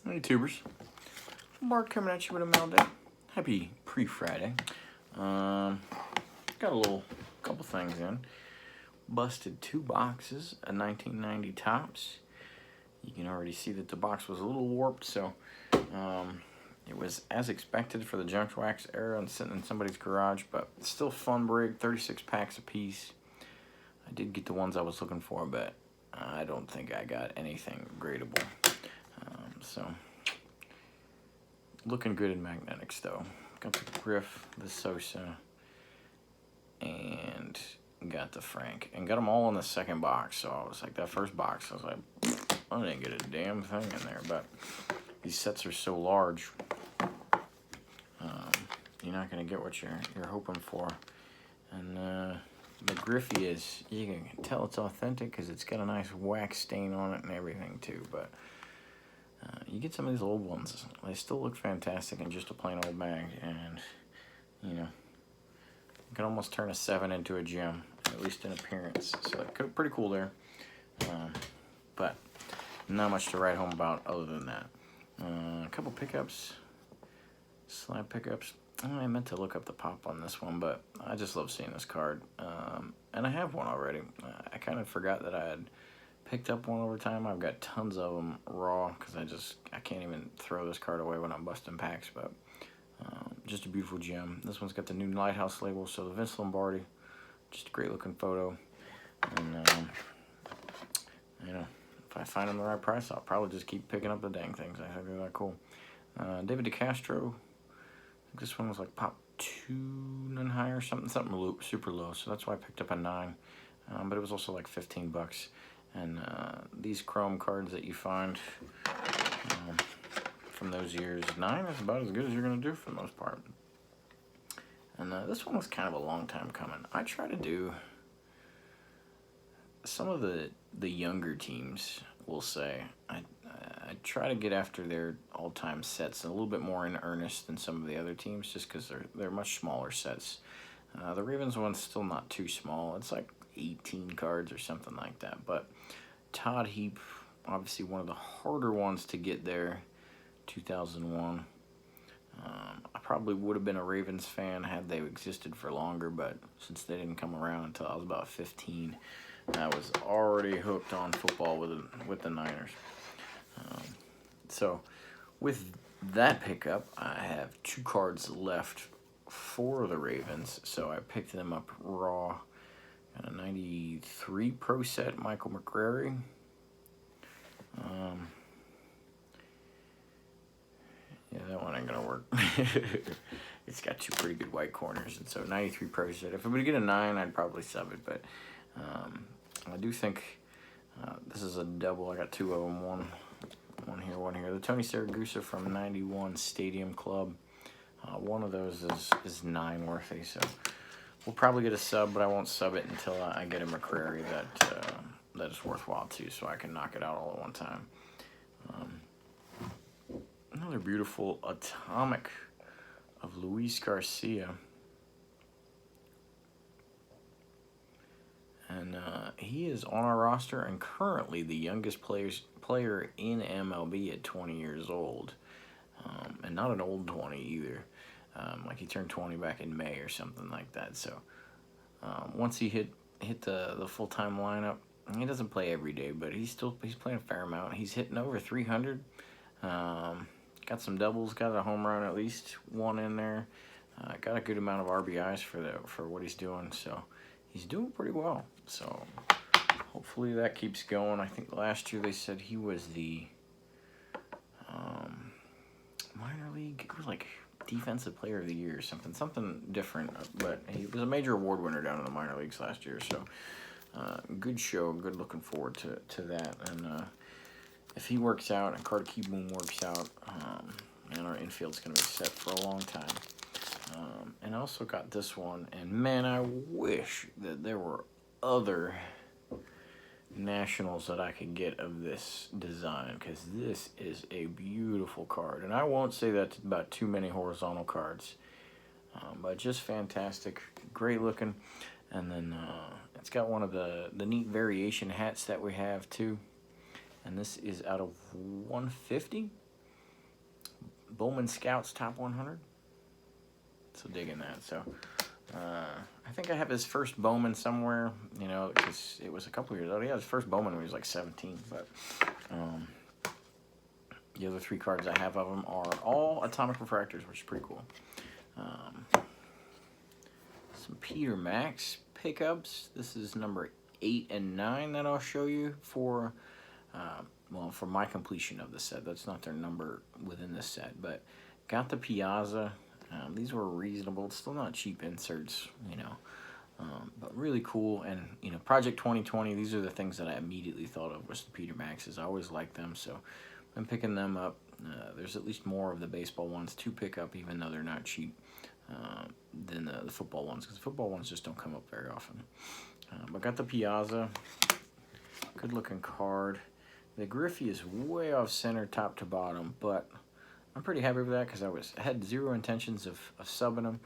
Hey tubers, Mark coming at you with a mail day. Happy pre-Friday. Got a couple things in. Busted 2 boxes of 1990 Topps. You can already see that the box was a little warped, so it was as expected for the junk wax era and sitting in somebody's garage, but still fun break. 36 packs a piece. I did get the ones I was looking for, but I don't think I got anything gradable. So, looking good in magnetics though. Got the Griff, the Sosa, and got the Frank. And got them all in the second box, so I was like, that first box, I was like, I didn't get a damn thing in there, but these sets are so large, you're not going to get what you're hoping for. And the Griffey is, you can tell it's authentic because it's got a nice wax stain on it and everything too, but you get some of these old ones, they still look fantastic in just a plain old mag, and you know, you can almost turn a 7 into a gem, at least in appearance, so like, pretty cool there. But not much to write home about other than that. A couple pickups, slab pickups. I meant to look up the pop on this one, but I just love seeing this card, and I have one already. I kind of forgot that I had picked up one over time. I've got tons of them raw because I can't even throw this card away when I'm busting packs, but just a beautiful gem. This one's got the new Lighthouse label, so the Vince Lombardi, just a great looking photo. And you know, if I find them the right price, I'll probably just keep picking up the dang things. I think they're that cool. David DeCastro, I think this one was like pop 2 and higher, something super low, so that's why I picked up a 9. But it was also like 15 bucks. And these chrome cards that you find from those years, 9 is about as good as you're going to do for the most part. And this one was kind of a long time coming. I try to do some of the younger teams, we'll say. I try to get after their all-time sets a little bit more in earnest than some of the other teams, just because they're much smaller sets. The Ravens one's still not too small. It's like 18 cards or something like that, but Todd Heap, obviously one of the harder ones to get there, 2001. I probably would have been a Ravens fan had they existed for longer, but since they didn't come around until I was about 15, I was already hooked on football with the Niners. So with that pickup, I have 2 cards left for the Ravens, so I picked them up raw. Got a 93 Pro Set Michael McCrary. Yeah, that one ain't gonna work. It's got 2 pretty good white corners, and so 93 Pro Set. If I would get a 9, I'd probably sub it, but I do think this is a double. I got 2 of them, one here, one here. The Tony Saragusa from 91 Stadium Club. One of those is 9 worthy, so we'll probably get a sub, but I won't sub it until I get a McCrary that is worthwhile too, so I can knock it out all at one time. Another beautiful atomic of Luis Garcia. And he is on our roster and currently the youngest player in MLB at 20 years old. And not an old 20 either. Like he turned 20 back in May or something like that. So once he hit the full-time lineup, he doesn't play every day, but he's playing a fair amount. He's hitting over 300. Got some doubles, got a home run, at least one in there. Got a good amount of RBIs for what he's doing. So he's doing pretty well. So hopefully that keeps going. I think last year they said he was the minor league. It was like defensive player of the year or something different, but he was a major award winner down in the minor leagues last year, so good show, good looking forward to that. And if he works out and Carter Keyboom works out, and our infield's going to be set for a long time. And I also got this one, and man, I wish that there were other nationals that I could get of this design, because this is a beautiful card, and I won't say that's about too many horizontal cards, but just fantastic, great looking. And then it's got one of the neat variation hats that we have too, and this is out of 150. Bowman Scouts Top 100. So digging that. So I think I have his first Bowman somewhere, you know, because it was a couple years old. He had his first Bowman when he was like 17. But the other 3 cards I have of him are all Atomic Refractors, which is pretty cool. Some Peter Max pickups. This is number 8 and 9 that I'll show you for, well, for my completion of the set. That's not their number within the set, but got the Piazza. These were reasonable. It's still not cheap inserts, you know, but really cool. And, you know, Project 2020, these are the things that I immediately thought of was the Peter Maxes. I always liked them, so I'm picking them up. There's at least more of the baseball ones to pick up, even though they're not cheap, than the football ones, because the football ones just don't come up very often. But got the Piazza. Good looking card. The Griffey is way off center top to bottom, but I'm pretty happy with that because I had zero intentions of subbing them.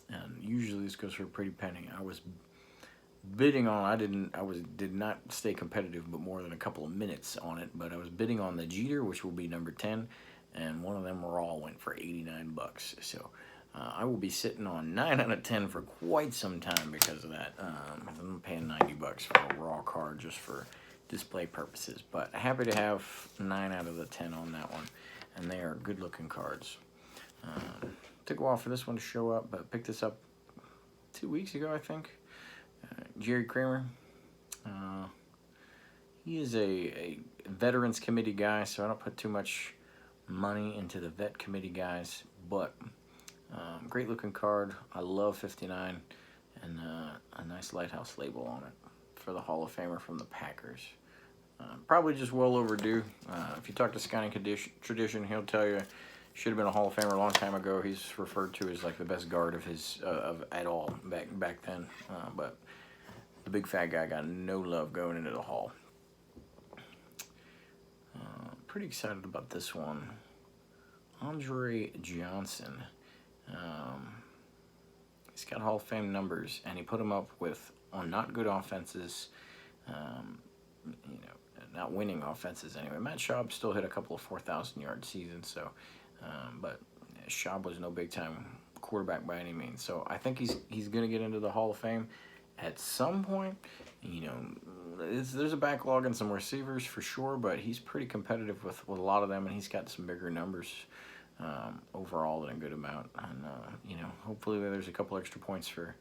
And usually this goes for a pretty penny. I was bidding on, did not stay competitive but more than a couple of minutes on it, but I was bidding on the Jeter, which will be number 10, and one of them all went for 89 bucks. So I will be sitting on 9 out of 10 for quite some time because of that. I'm paying 90 bucks for a raw card just for display purposes, but happy to have 9 out of the 10 on that one, and they are good looking cards. Took a while for this one to show up, but picked this up 2 weeks ago, I think. Jerry Kramer. He is a Veterans Committee guy, so I don't put too much money into the Vet Committee guys, but great looking card. I love 59, and a nice lighthouse label on it for the Hall of Famer from the Packers. Probably just well overdue. If you talk to Scouting Tradition, he'll tell you should have been a Hall of Famer a long time ago. He's referred to as like the best guard of his at all back then. But the big fat guy got no love going into the Hall. Pretty excited about this one. Andre Johnson. He's got Hall of Fame numbers, and he put them up on not good offenses. You know, not winning offenses anyway. Matt Schaub still hit a couple of 4,000-yard seasons, so, but Schaub was no big-time quarterback by any means. So I think he's going to get into the Hall of Fame at some point. You know, there's a backlog in some receivers for sure, but he's pretty competitive with a lot of them, and he's got some bigger numbers overall than a good amount. And you know, hopefully there's a couple extra points for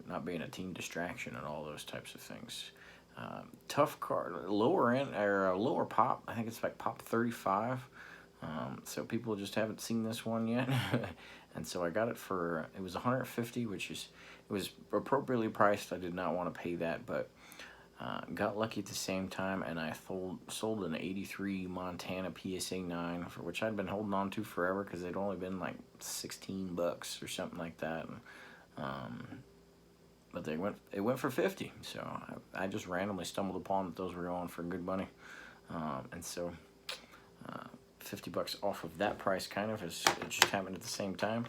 not being a team distraction and all those types of things. Tough card, lower end or lower pop. I think it's like pop 35. So people just haven't seen this one yet, and so I got it for, it was 150, which is, it was appropriately priced. I did not want to pay that, but got lucky at the same time, and I sold an 83 Montana PSA 9, for which I'd been holding on to forever because they'd only been like 16 bucks or something like that. And, but it went for 50, so I just randomly stumbled upon that those were going for good money, and so 50 bucks off of that price, kind of, it just happened at the same time.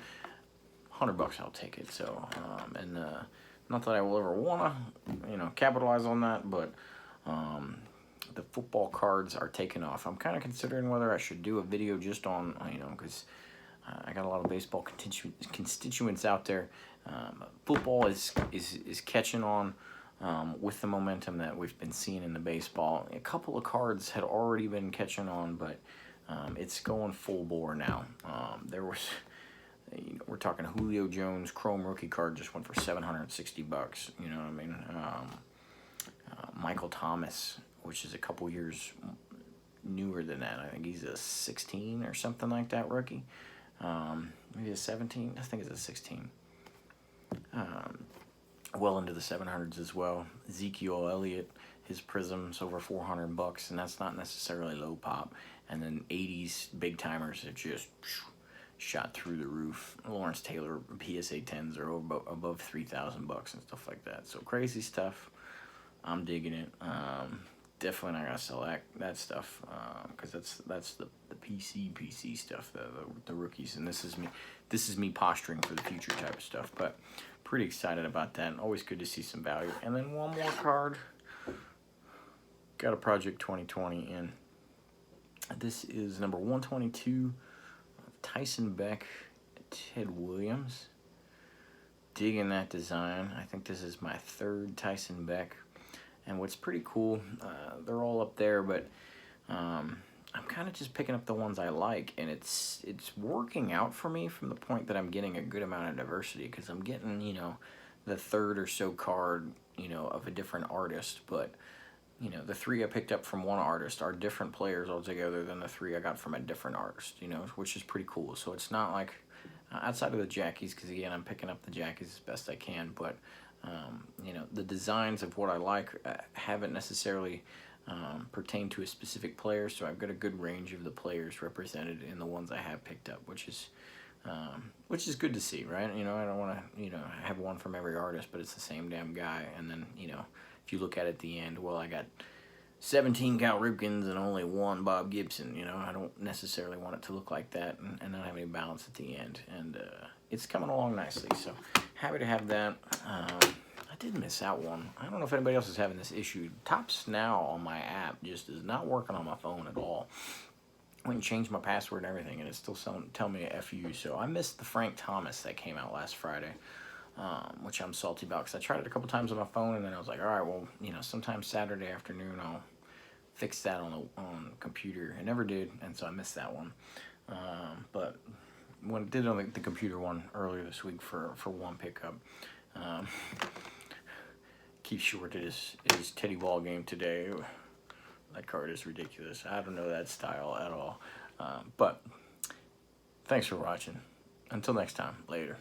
100 bucks, I'll take it. So and not that I will ever wanna, you know, capitalize on that, but the football cards are taking off. I'm kind of considering whether I should do a video just on, you know, because I got a lot of baseball constituents out there. Football is catching on with the momentum that we've been seeing in the baseball. A couple of cards had already been catching on, but it's going full bore now. There was, you know, we're talking Julio Jones Chrome rookie card just went for 760 bucks. You know what I mean? Michael Thomas, which is a couple years newer than that. I think he's a 16 or something like that rookie. Maybe a 17. I think it's a 16. Well into the 700s as well. Ezekiel Elliott, his Prism's over 400 bucks, and that's not necessarily low pop. And then 80s big timers have just shot through the roof. Lawrence Taylor PSA 10s are above 3,000 bucks and stuff like that. So crazy stuff. I'm digging it. Definitely not gonna sell that stuff because that's the PC stuff, the rookies, and this is me posturing for the future type of stuff. But pretty excited about that, and always good to see some value. And then one more card. Got a Project 2020 in. This is number 122, Tyson Beck, Ted Williams. Digging that design. I think this is my third Tyson Beck. And what's pretty cool, they're all up there, but I'm kind of just picking up the ones I like, and it's working out for me from the point that I'm getting a good amount of diversity, because I'm getting, you know, the third or so card, you know, of a different artist, but you know, the 3 I picked up from one artist are different players altogether than the 3 I got from a different artist, you know, which is pretty cool. So it's not like, outside of the Jackies, because again, I'm picking up the Jackies as best I can, but, you know, the designs of what I like haven't necessarily pertained to a specific player, so I've got a good range of the players represented in the ones I have picked up, which is good to see, right? You know, I don't want to, you know, have one from every artist, but it's the same damn guy, and then, you know, if you look at it at the end, well, I got 17 Cal Ripkins and only 1 Bob Gibson. You know, I don't necessarily want it to look like that and not have any balance at the end. And it's coming along nicely, so happy to have that. I did miss out one. I don't know if anybody else is having this issue. Tops Now on my app just is not working on my phone at all. I went and changed my password and everything, and it's still telling me a FU. So I missed the Frank Thomas that came out last Friday. Which I'm salty about, because I tried it a couple times on my phone, and then I was like, all right, well, you know, sometime Saturday afternoon I'll fix that on the computer. I never did, and so I missed that one. But when I did on the computer one earlier this week for one pickup, Keith Short did his Teddy Ball game today. That card is ridiculous. I don't know that style at all. But thanks for watching. Until next time, later.